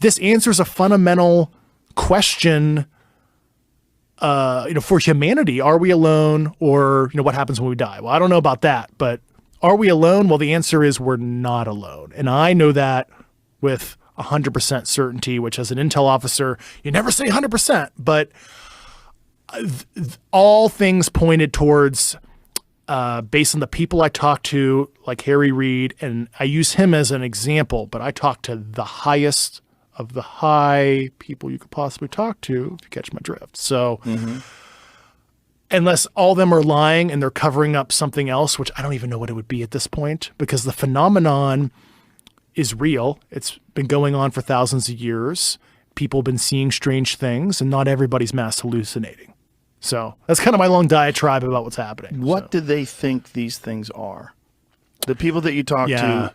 this answers a fundamental question, for humanity. Are we alone, or, what happens when we die? Well, I don't know about that, but are we alone? Well, the answer is we're not alone. And I know that with 100% certainty, which as an intel officer, you never say 100%, but all things pointed towards, based on the people I talked to, like Harry Reid, and I use him as an example, but I talked to the highest of the high people you could possibly talk to, if you catch my drift. So unless all of them are lying and they're covering up something else, which I don't even know what it would be at this point, because the phenomenon is real. It's been going on for thousands of years. People have been seeing strange things, and not everybody's mass hallucinating. So that's kind of my long diatribe about what's happening. What do they think these things are? The people that you talk to.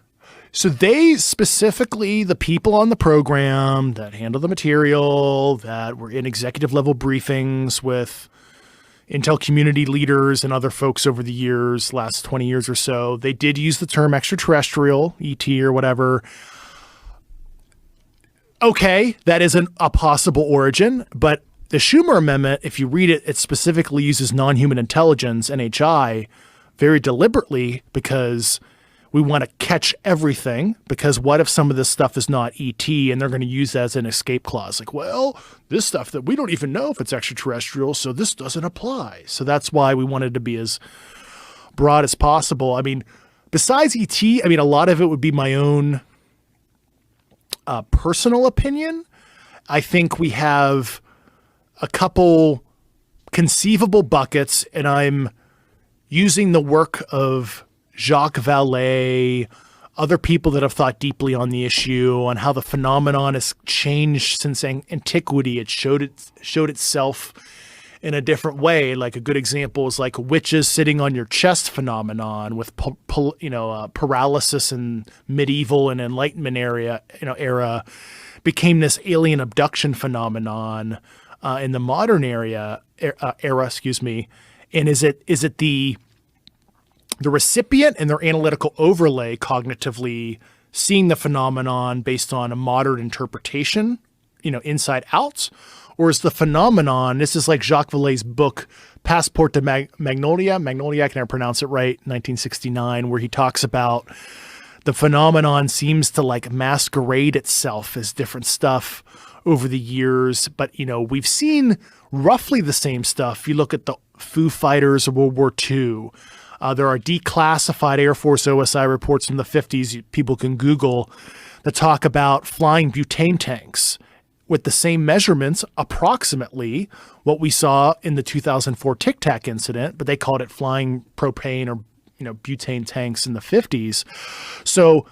So they specifically, the people on the program that handle the material, that were in executive level briefings with intel community leaders and other folks over the years, last 20 years or so, they did use the term extraterrestrial, ET or whatever. Okay, that isn't a possible origin, but the Schumer Amendment, if you read it, it specifically uses non-human intelligence, NHI, very deliberately, because we want to catch everything, because what if some of this stuff is not ET and they're going to use that as an escape clause? Like, well, this stuff that we don't even know if it's extraterrestrial, so this doesn't apply. So that's why we wanted to be as broad as possible. I mean, besides ET, I mean, a lot of it would be my own personal opinion. I think we have a couple conceivable buckets, and I'm using the work of Jacques Vallée, other people that have thought deeply on the issue, on how the phenomenon has changed since antiquity. It showed itself in a different way. Like a good example is like witches sitting on your chest phenomenon with paralysis in medieval and Enlightenment era became this alien abduction phenomenon in the modern era. And is it the recipient and their analytical overlay cognitively seeing the phenomenon based on a modern interpretation, inside out? Or is the phenomenon, this is like Jacques Vallée's book, Passport to Magnolia, I can never pronounce it right, 1969, where he talks about the phenomenon seems to like masquerade itself as different stuff over the years. But, we've seen roughly the same stuff. You look at the Foo Fighters of World War II. There are declassified Air Force OSI reports from the 50s people can Google that talk about flying butane tanks with the same measurements, approximately what we saw in the 2004 Tic Tac incident, but they called it flying propane or butane tanks in the 50s. So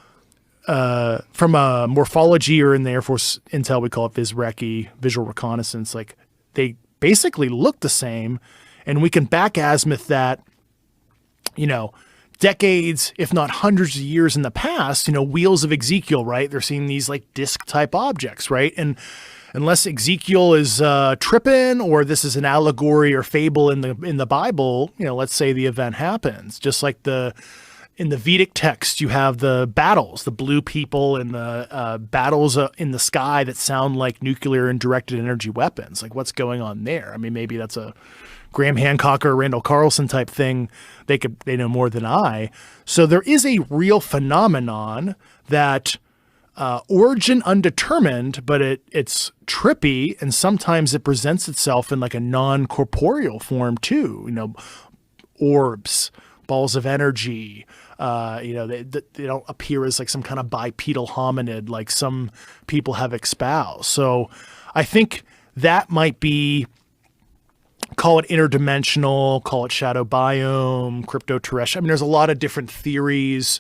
from a morphology, or in the Air Force intel, we call it VisRecce, visual reconnaissance, like they basically look the same, and we can back azimuth that, decades, if not hundreds of years in the past, wheels of Ezekiel, right? They're seeing these like disc type objects, right? And unless Ezekiel is tripping, or this is an allegory or fable in the Bible, let's say the event happens. Just like in the Vedic text, you have the battles, the blue people, and the battles in the sky that sound like nuclear and directed energy weapons. Like, what's going on there? I mean, maybe that's a Graham Hancock or Randall Carlson type thing. They know more than I. So there is a real phenomenon that origin undetermined, but it's trippy, and sometimes it presents itself in like a non-corporeal form too. Orbs, balls of energy. They don't appear as like some kind of bipedal hominid like some people have espoused. So I think that might be, call it interdimensional, call it shadow biome, cryptoterrestrial. I mean, there's a lot of different theories.